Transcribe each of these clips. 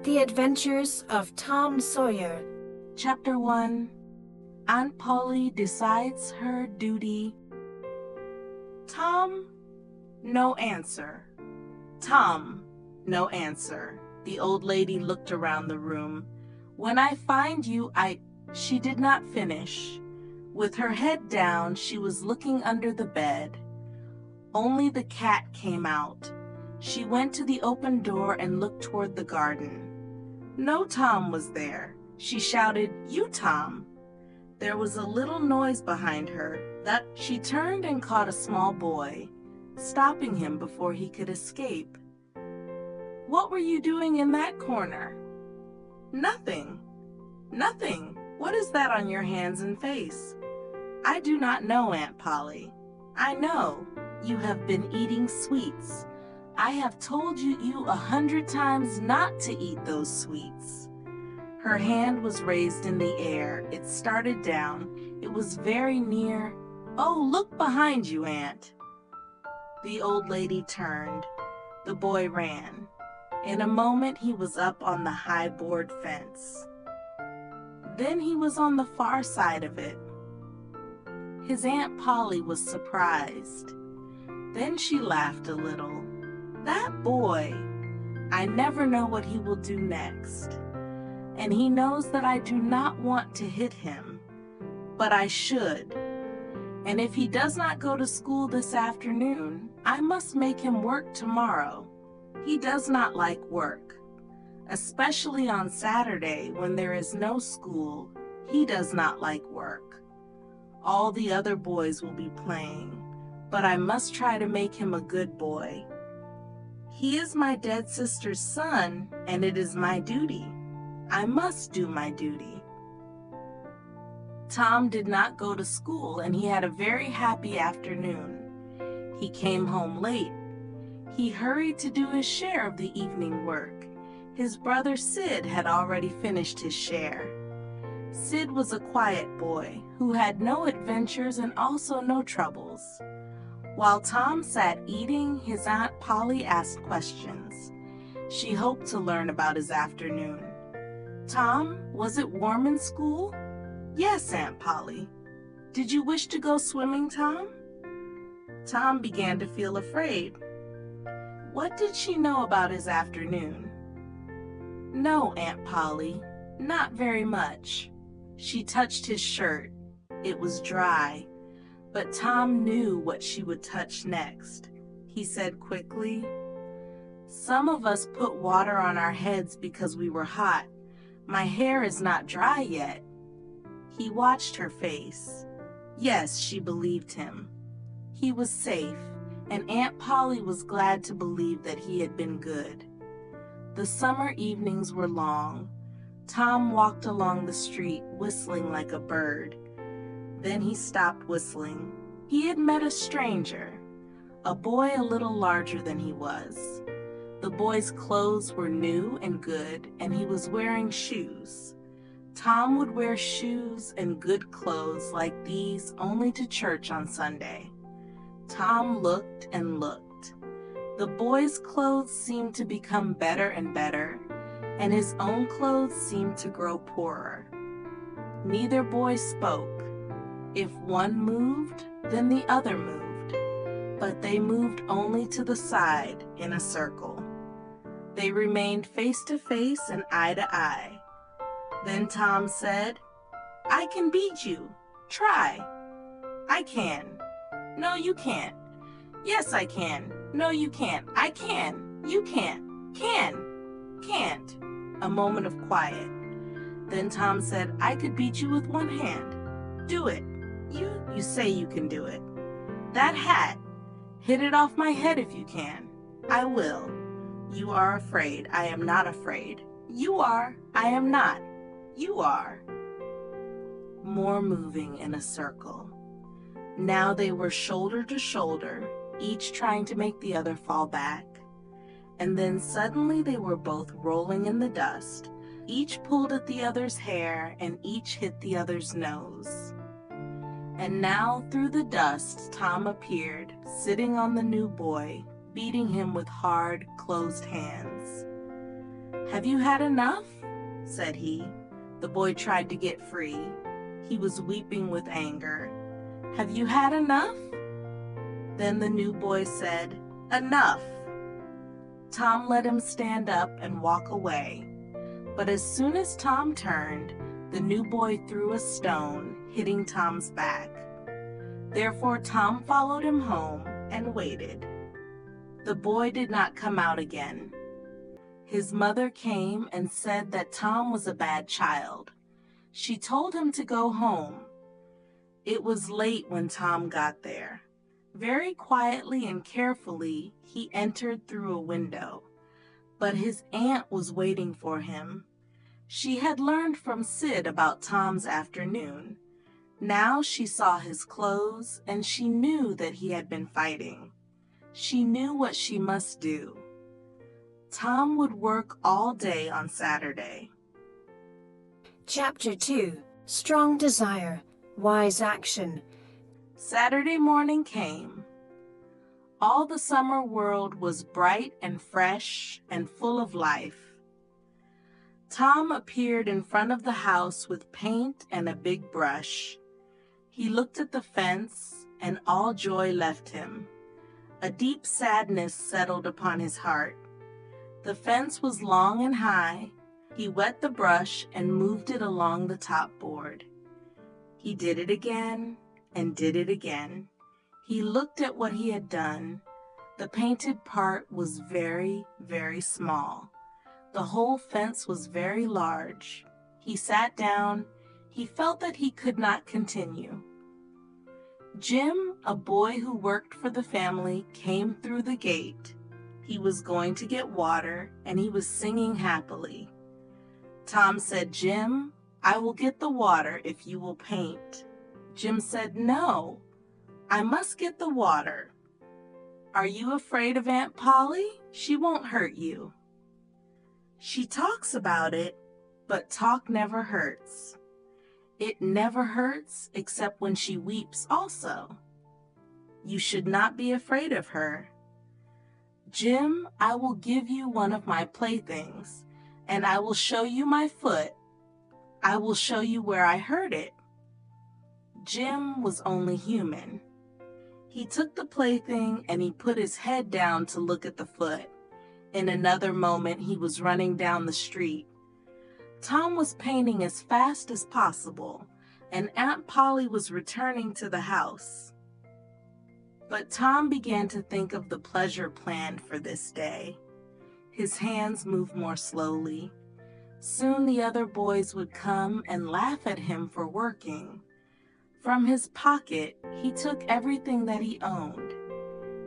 The Adventures of Tom Sawyer. Chapter 1. Aunt Polly Decides Her Duty. Tom, no answer. Tom, no answer. The old lady looked around the room. When I find you, She did not finish. With her head down, she was looking under the bed. Only the cat came out. She went to the open door and looked toward the garden. No Tom was there. She shouted, "You, Tom!" There was a little noise behind her. That she turned and caught a small boy, stopping him before he could escape. "What were you doing in that corner?" "Nothing. Nothing. What is that on your hands and face?" "I do not know, Aunt Polly." "I know. You have been eating sweets. I have told you 100 times not to eat those sweets." Her hand was raised in the air. It started down. It was very near. "Oh, look behind you, Aunt." The old lady turned. The boy ran. In a moment he was up on the high board fence. Then he was on the far side of it. His Aunt Polly was surprised. Then she laughed a little. "That boy! I never know what he will do next. And he knows that I do not want to hit him, but I should. And if he does not go to school this afternoon, I must make him work tomorrow. He does not like work. Especially on Saturday when there is no school, he does not like work. All the other boys will be playing, but I must try to make him a good boy. He is my dead sister's son, and it is my duty. I must do my duty." Tom did not go to school, and he had a very happy afternoon. He came home late. He hurried to do his share of the evening work. His brother Sid had already finished his share. Sid was a quiet boy who had no adventures and also no troubles. While Tom sat eating, his Aunt Polly asked questions. She hoped to learn about his afternoon. "Tom, was it warm in school?" "Yes, Aunt Polly." "Did you wish to go swimming, Tom?" Tom began to feel afraid. What did she know about his afternoon? "No, Aunt Polly, not very much." She touched his shirt. It was dry, but Tom knew what she would touch next. He said quickly, "Some of us put water on our heads because we were hot. My hair is not dry yet." He watched her face. Yes, she believed him. He was safe, and Aunt Polly was glad to believe that he had been good. The summer evenings were long. Tom walked along the street whistling like a bird. Then he stopped whistling. He had met a stranger, a boy a little larger than he was. The boy's clothes were new and good, and he was wearing shoes. Tom would wear shoes and good clothes like these only to church on Sunday. Tom looked and looked. The boy's clothes seemed to become better and better, and his own clothes seemed to grow poorer. Neither boy spoke. If one moved, then the other moved, but they moved only to the side in a circle. They remained face to face and eye to eye. Then Tom said, "I can beat you. Try." "I can." "No, you can't." "Yes, I can." "No, you can't." "I can." "You can't." "Can." "Can't." A moment of quiet. Then Tom said, "I could beat you with one hand." "Do it." You say you can do it." "That hat. Hit it off my head if you can." "I will." "You are afraid." "I am not afraid." "You are." "I am not." "You are." More moving in a circle. Now they were shoulder to shoulder, each trying to make the other fall back. And then suddenly they were both rolling in the dust. Each pulled at the other's hair, and each hit the other's nose. And now through the dust Tom appeared, sitting on the new boy, beating him with hard, closed hands. "Have you had enough?" said he. The boy tried to get free. He was weeping with anger. "Have you had enough?" Then the new boy said, "Enough." Tom let him stand up and walk away. But as soon as Tom turned, the new boy threw a stone, hitting Tom's back. Therefore Tom followed him home and waited. The boy did not come out again. His mother came and said that Tom was a bad child. She told him to go home. It was late when Tom got there. Very quietly and carefully, he entered through a window. But his aunt was waiting for him. She had learned from Sid about Tom's afternoon. Now she saw his clothes, and she knew that he had been fighting. She knew what she must do. Tom would work all day on Saturday. Chapter 2. Strong Desire, Wise Action. Saturday morning came. All the summer world was bright and fresh and full of life. Tom appeared in front of the house with paint and a big brush. He looked at the fence, and all joy left him. A deep sadness settled upon his heart. The fence was long and high. He wet the brush and moved it along the top board. He did it again and did it again. He looked at what he had done. The painted part was very, very small. The whole fence was very large. He sat down. He felt that he could not continue. Jim, a boy who worked for the family, came through the gate. He was going to get water, and he was singing happily. Tom said, "Jim, I will get the water if you will paint." Jim said, "No, I must get the water." "Are you afraid of Aunt Polly? She won't hurt you." "She talks about it, but talk never hurts." "It never hurts except when she weeps also." "You should not be afraid of her." "Jim, I will give you one of my playthings, and I will show you my foot. I will show you where I hurt it." Jim was only human. He took the plaything and he put his head down to look at the foot. In another moment, he was running down the street. Tom was painting as fast as possible, and Aunt Polly was returning to the house. But Tom began to think of the pleasure planned for this day. His hands moved more slowly. Soon the other boys would come and laugh at him for working. From his pocket, he took everything that he owned.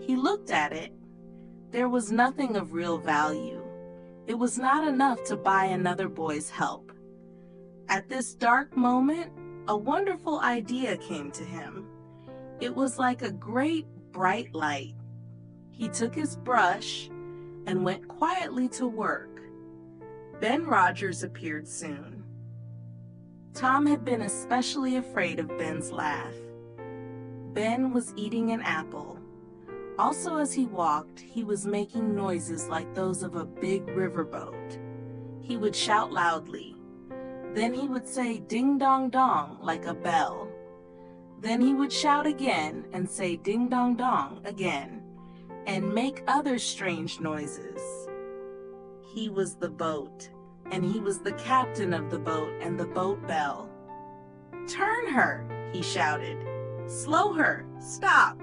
He looked at it. There was nothing of real value. It was not enough to buy another boy's help. At this dark moment, a wonderful idea came to him. It was like a great bright light. He took his brush and went quietly to work. Ben Rogers appeared soon. Tom had been especially afraid of Ben's laugh. Ben was eating an apple. Also, as he walked, he was making noises like those of a big riverboat. He would shout loudly. Then he would say ding dong dong like a bell. Then he would shout again and say ding dong dong again, and make other strange noises. He was the boat, and he was the captain of the boat and the boat bell. "Turn her," he shouted. "Slow her, stop."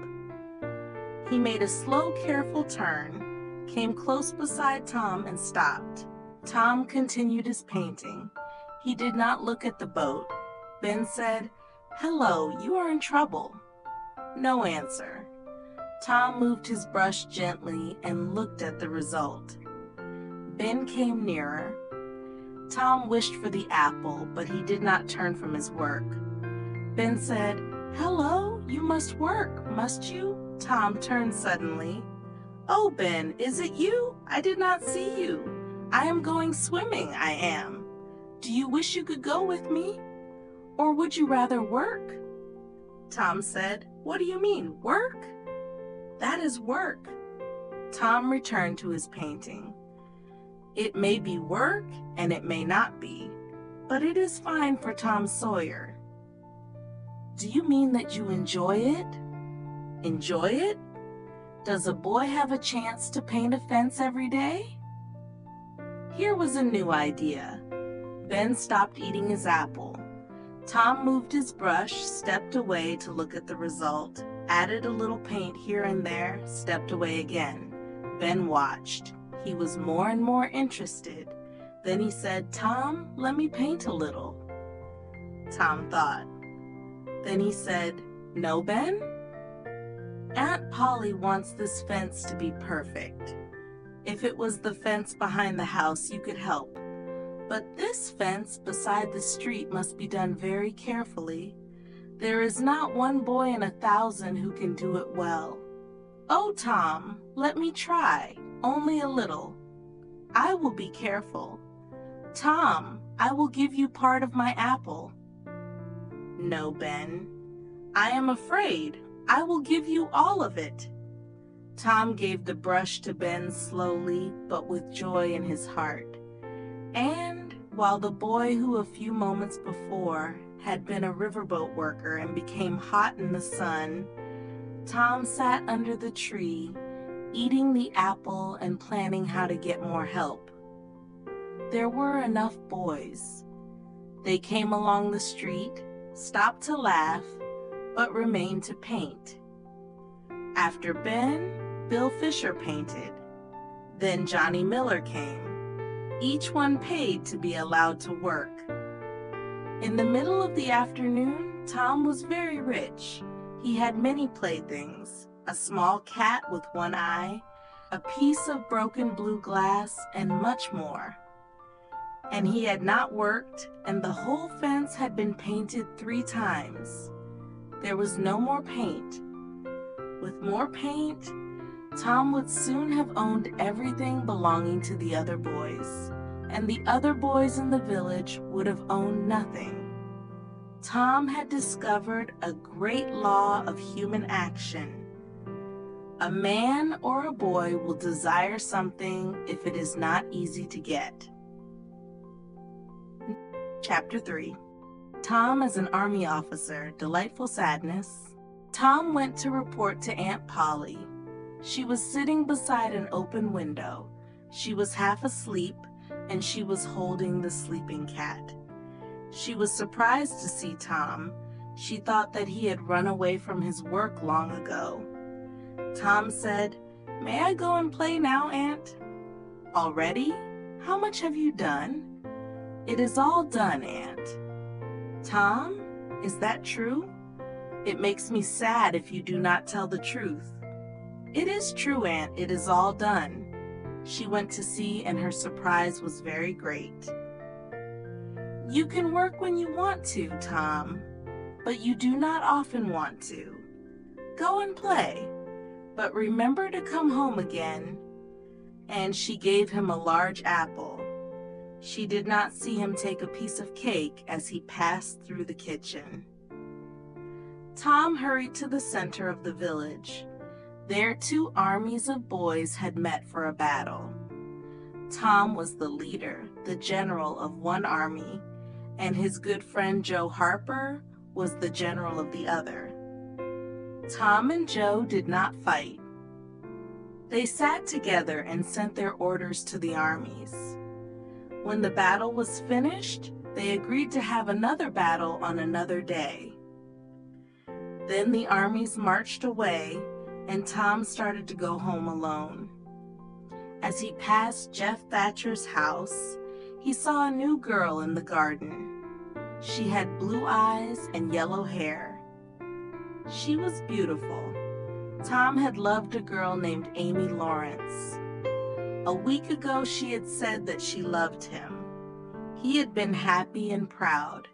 He made a slow, careful turn, came close beside Tom and stopped. Tom continued his painting. He did not look at the boat. Ben said, "Hello, you are in trouble." No answer. Tom moved his brush gently and looked at the result. Ben came nearer. Tom wished for the apple, but he did not turn from his work. Ben said, "Hello, you must work, must you?" Tom turned suddenly. "Oh, Ben, is it you? I did not see you. I am going swimming, I am. Do you wish you could go with me? Or would you rather work?" Tom said, "What do you mean, work?" "That is work." Tom returned to his painting. It may be work and it may not be, but it is fine for Tom Sawyer. Do you mean that you enjoy it? Enjoy it? Does a boy have a chance to paint a fence every day? Here was a new idea. Ben stopped eating his apple. Tom moved his brush, stepped away to look at the result, added a little paint here and there, stepped away again. Ben watched. He was more and more interested. Then he said, "Tom, let me paint a little." Tom thought. Then he said, "No, Ben? Aunt Polly wants this fence to be perfect. If it was the fence behind the house, you could help. But this fence beside the street must be done very carefully. There is not one boy in 1,000 who can do it well. Oh, Tom, let me try, only a little. I will be careful. Tom, I will give you part of my apple." "No, Ben. I am afraid. I will give you all of it." Tom gave the brush to Ben slowly, but with joy in his heart. And while the boy who a few moments before had been a riverboat worker and became hot in the sun, Tom sat under the tree, eating the apple and planning how to get more help. There were enough boys. They came along the street, stopped to laugh, but remained to paint. After Ben, Bill Fisher painted. Then Johnny Miller came. Each one paid to be allowed to work. In the middle of the afternoon, Tom was very rich. He had many playthings, a small cat with one eye, a piece of broken blue glass, and much more. And he had not worked, and the whole fence had been painted 3 times. There was no more paint. With more paint, Tom would soon have owned everything belonging to the other boys, and the other boys in the village would have owned nothing. Tom had discovered a great law of human action. A man or a boy will desire something if it is not easy to get. Chapter 3. Tom as an army officer, delightful sadness. Tom went to report to Aunt Polly. She was sitting beside an open window. She was half asleep, and she was holding the sleeping cat. She was surprised to see Tom. She thought that he had run away from his work long ago. Tom said, "May I go and play now, Aunt?" "Already? How much have you done?" "It is all done, Aunt." "Tom, is that true? It makes me sad if you do not tell the truth." "It is true, Aunt, it is all done." She went to see, and her surprise was very great. "You can work when you want to, Tom, but you do not often want to. Go and play, but remember to come home again." And she gave him a large apple. She did not see him take a piece of cake as he passed through the kitchen. Tom hurried to the center of the village. There 2 armies of boys had met for a battle. Tom was the leader, the general of one army, and his good friend Joe Harper was the general of the other. Tom and Joe did not fight. They sat together and sent their orders to the armies. When the battle was finished, they agreed to have another battle on another day. Then the armies marched away, and Tom started to go home alone. As he passed Jeff Thatcher's house, he saw a new girl in the garden. She had blue eyes and yellow hair. She was beautiful. Tom had loved a girl named Amy Lawrence. A week ago, she had said that she loved him. He had been happy and proud.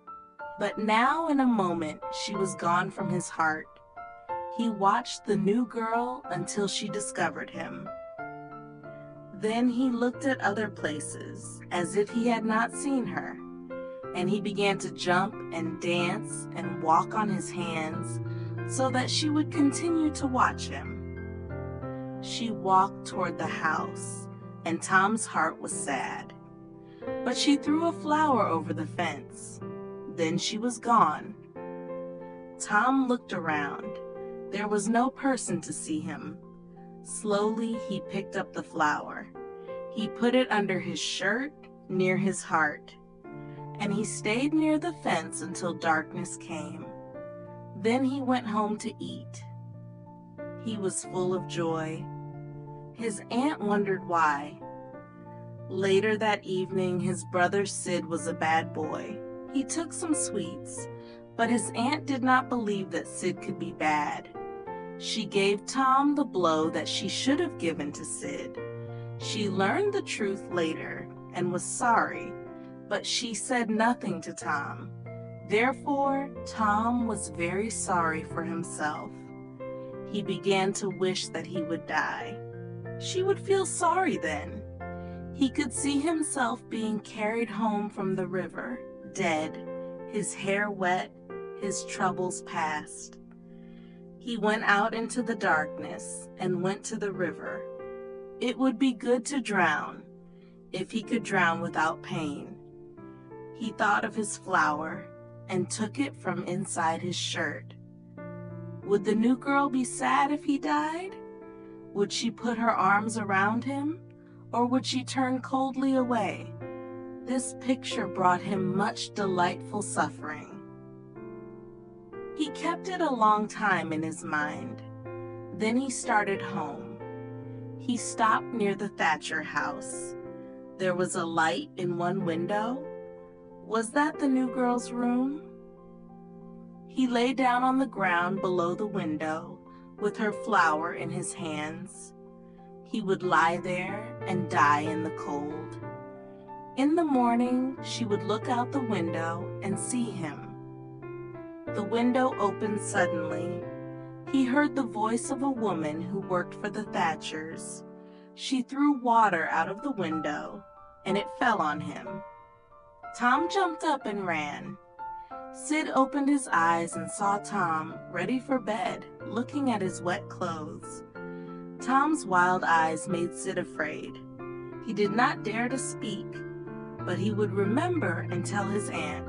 But now, in a moment, she was gone from his heart. He watched the new girl until she discovered him. Then he looked at other places, as if he had not seen her, and he began to jump and dance and walk on his hands so that she would continue to watch him. She walked toward the house. and Tom's heart was sad. But she threw a flower over the fence. Then she was gone. Tom looked around. There was no person to see him. Slowly he picked up the flower. He put it under his shirt, near his heart, and he stayed near the fence until darkness came. Then he went home to eat. He was full of joy. His aunt wondered why. Later that evening, his brother Sid was a bad boy. He took some sweets, but his aunt did not believe that Sid could be bad. She gave Tom the blow that she should have given to Sid. She learned the truth later and was sorry, but she said nothing to Tom. Therefore, Tom was very sorry for himself. He began to wish that he would die. She would feel sorry then. He could see himself being carried home from the river, dead, his hair wet, his troubles past. He went out into the darkness and went to the river. It would be good to drown, if he could drown without pain. He thought of his flower and took it from inside his shirt. Would the new girl be sad if he died? Would she put her arms around him, or would she turn coldly away? This picture brought him much delightful suffering. He kept it a long time in his mind. Then he started home. He stopped near the Thatcher house. There was a light in one window. Was that the new girl's room? He lay down on the ground below the window with her flower in his hands. He would lie there and die in the cold. In the morning, she would look out the window and see him. The window opened suddenly. He heard the voice of a woman who worked for the Thatchers. She threw water out of the window, and it fell on him. Tom jumped up and ran. Sid opened his eyes and saw Tom, ready for bed, looking at his wet clothes. Tom's wild eyes made Sid afraid. He did not dare to speak, but he would remember and tell his aunt.